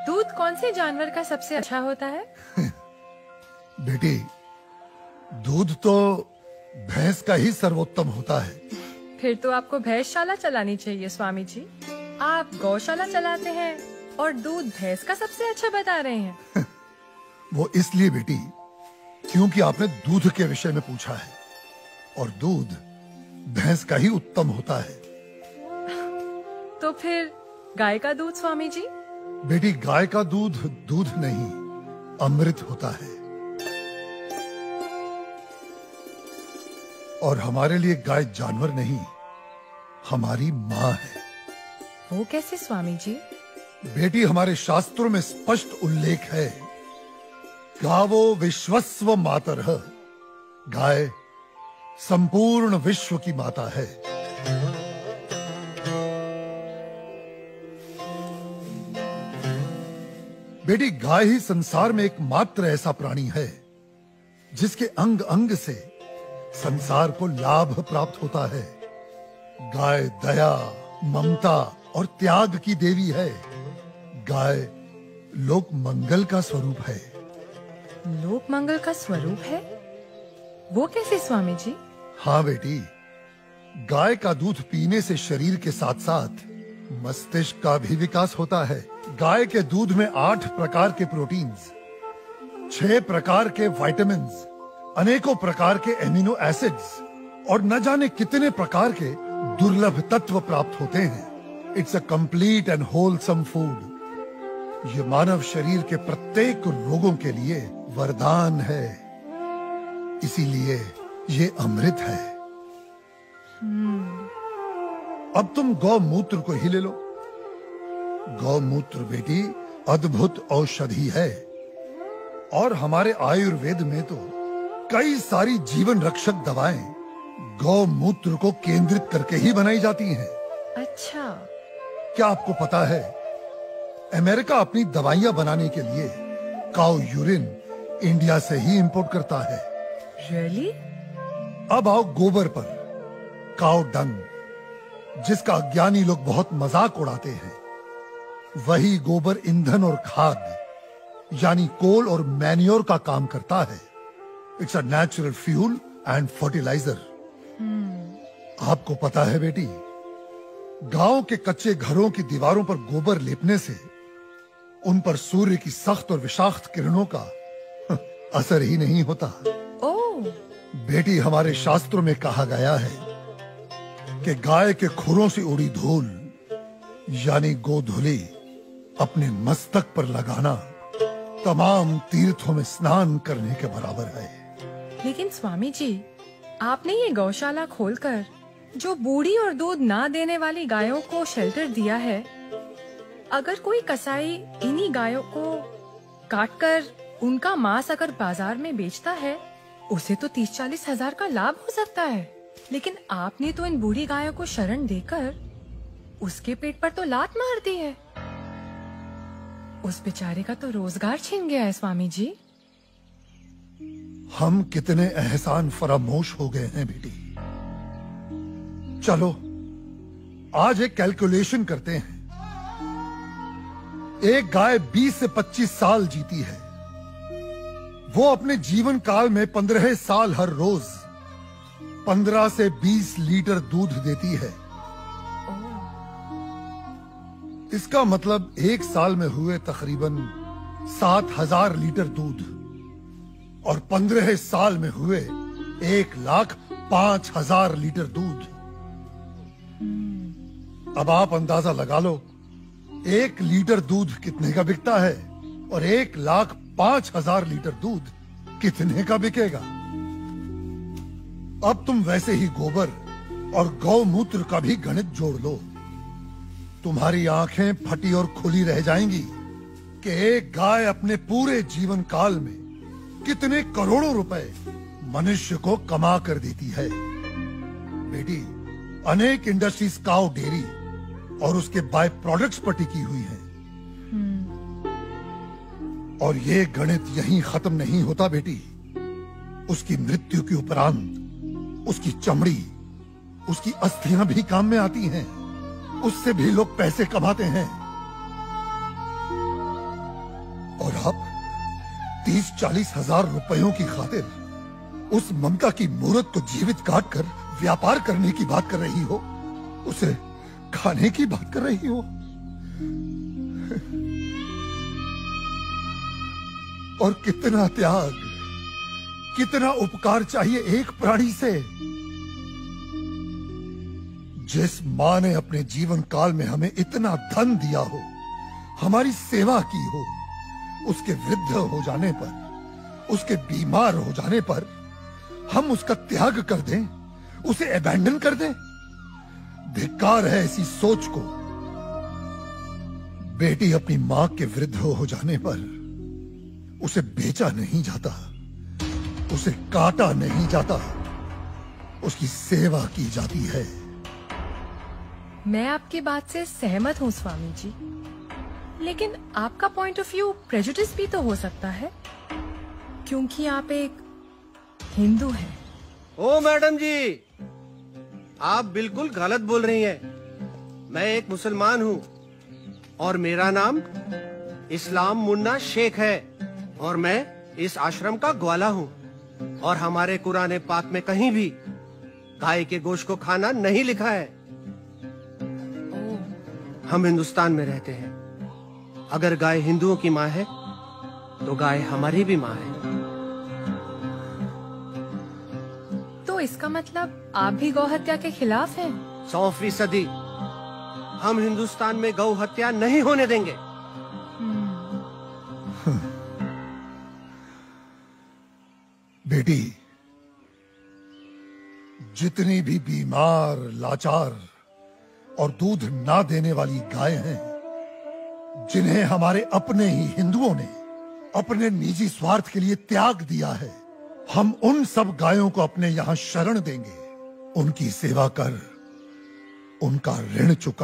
दूध कौन से जानवर का सबसे अच्छा होता है? बेटी, दूध तो भैंस का ही सर्वोत्तम होता है। फिर तो आपको भैंसशाला चलानी चाहिए स्वामी जी। आप गौशाला चलाते हैं और दूध भैंस का सबसे अच्छा बता रहे हैं। वो इसलिए बेटी क्योंकि आपने दूध के विषय में पूछा है, और दूध भैंस का ही उत्तम होता है। तो फिर गाय का दूध स्वामी जी? बेटी, गाय का दूध दूध नहीं, अमृत होता है। और हमारे लिए गाय जानवर नहीं, हमारी माँ है। वो कैसे स्वामी जी? बेटी, हमारे शास्त्रों में स्पष्ट उल्लेख है, गावो विश्वस्व मातरः, गाय संपूर्ण विश्व की माता है। बेटी, गाय ही संसार में एकमात्र ऐसा प्राणी है जिसके अंग अंग से संसार को लाभ प्राप्त होता है। गाय दया, ममता और त्याग की देवी है। गाय लोक मंगल का स्वरूप है। लोक मंगल का स्वरूप है? वो कैसे स्वामी जी? हाँ बेटी, गाय का दूध पीने से शरीर के साथ साथ मस्तिष्क का भी विकास होता है। गाय के दूध में 8 प्रकार के प्रोटीन्स, 6 प्रकार के विटामिन्स, अनेकों प्रकार के एमिनो एसिड्स और न जाने कितने प्रकार के दुर्लभ तत्व प्राप्त होते हैं। It's a complete and wholesome food. ये मानव शरीर के प्रत्येक रोगों के लिए वरदान है, इसीलिए ये अमृत है। अब तुम गौमूत्र को ही ले लो। गौमूत्र बेटी अद्भुत औषधि है, और हमारे आयुर्वेद में तो कई सारी जीवन रक्षक दवाएं गौमूत्र को केंद्रित करके ही बनाई जाती हैं। अच्छा। क्या आपको पता है, अमेरिका अपनी दवाइयां बनाने के लिए काऊ यूरिन इंडिया से ही इंपोर्ट करता है। Really? अब आओ गोबर पर। काऊ डंग, जिसका अज्ञानी लोग बहुत मजाक उड़ाते हैं, वही गोबर ईंधन और खाद यानी कोल और मैन्योर का काम करता है। It's a natural fuel and fertiliser. आपको पता है बेटी, गांव के कच्चे घरों की दीवारों पर गोबर लेपने से उन पर सूर्य की सख्त और विषाक्त किरणों का असर ही नहीं होता। ओह। बेटी, हमारे शास्त्रों में कहा गया है कि गाय के खुरों से उड़ी धूल यानी गोधूली अपने मस्तक पर लगाना तमाम तीर्थों में स्नान करने के बराबर है। लेकिन स्वामी जी, आपने ये गौशाला खोलकर जो बूढ़ी और दूध ना देने वाली गायों को शेल्टर दिया है, अगर कोई कसाई इन्हीं गायों को काटकर उनका मांस अगर बाजार में बेचता है, उसे तो 30-40 हजार का लाभ हो सकता है। लेकिन आपने तो इन बूढ़ी गायों को शरण देकर उसके पेट पर तो लात मार दी है। उस बेचारे का तो रोजगार छिन गया है स्वामी जी। हम कितने एहसान फरामोश हो गए हैं बेटी। चलो आज एक कैलकुलेशन करते हैं। एक गाय 20 से 25 साल जीती है। वो अपने जीवन काल में 15 साल हर रोज 15 से 20 लीटर दूध देती है। इसका मतलब एक साल में हुए तकरीबन 7,000 लीटर दूध, और 15 साल में हुए 1,05,000 लीटर दूध। अब आप अंदाजा लगा लो, 1 लीटर दूध कितने का बिकता है, और 1,05,000 लीटर दूध कितने का बिकेगा। अब तुम वैसे ही गोबर और गौमूत्र का भी गणित जोड़ लो। तुम्हारी आंखें फटी और खुली रह जाएंगी कि एक गाय अपने पूरे जीवन काल में कितने करोड़ों रुपए मनुष्य को कमा कर देती है। बेटी, अनेक इंडस्ट्रीज काऊ डेयरी और उसके बाय प्रोडक्ट्स पर टिकी हुई हैं। और ये गणित यहीं खत्म नहीं होता बेटी। उसकी मृत्यु के उपरांत उसकी चमड़ी, उसकी अस्थियां भी काम में आती हैं। उससे भी लोग पैसे कमाते हैं। और आप 30-40 हजार रुपयों की खातिर उस ममता की मूर्त को जीवित काट कर व्यापार करने की बात कर रही हो, उसे खाने की बात कर रही हो। और कितना त्याग, कितना उपकार चाहिए एक प्राणी से। जिस मां ने अपने जीवन काल में हमें इतना धन दिया हो, हमारी सेवा की हो, उसके वृद्ध हो जाने पर, उसके बीमार हो जाने पर हम उसका त्याग कर दें, उसे अबैंडन कर दें। धिक्कार है ऐसी सोच को। बेटी अपनी मां के वृद्ध हो जाने पर उसे बेचा नहीं जाता, उसे काटा नहीं जाता, उसकी सेवा की जाती है। मैं आपकी बात से सहमत हूँ स्वामी जी, लेकिन आपका पॉइंट ऑफ व्यू प्रेजुडिस भी तो हो सकता है, क्योंकि आप एक हिंदू हैं। ओ मैडम जी, आप बिल्कुल गलत बोल रही हैं। मैं एक मुसलमान हूँ और मेरा नाम इस्लाम मुन्ना शेख है और मैं इस आश्रम का ग्वाला हूँ। और हमारे कुरान पाक में कहीं भी गाय के गोश्त को खाना नहीं लिखा है। हम हिंदुस्तान में रहते हैं। अगर गाय हिंदुओं की माँ है तो गाय हमारी भी माँ है। तो इसका मतलब आप भी गौ हत्या के खिलाफ हैं? 100%। हम हिंदुस्तान में गौ हत्या नहीं होने देंगे। बेटी, जितनी भी बीमार, लाचार और दूध ना देने वाली गाय हैं, जिन्हें हमारे अपने ही हिंदुओं ने अपने निजी स्वार्थ के लिए त्याग दिया है, हम उन सब गायों को अपने यहां शरण देंगे। उनकी सेवा कर उनका ऋण चुका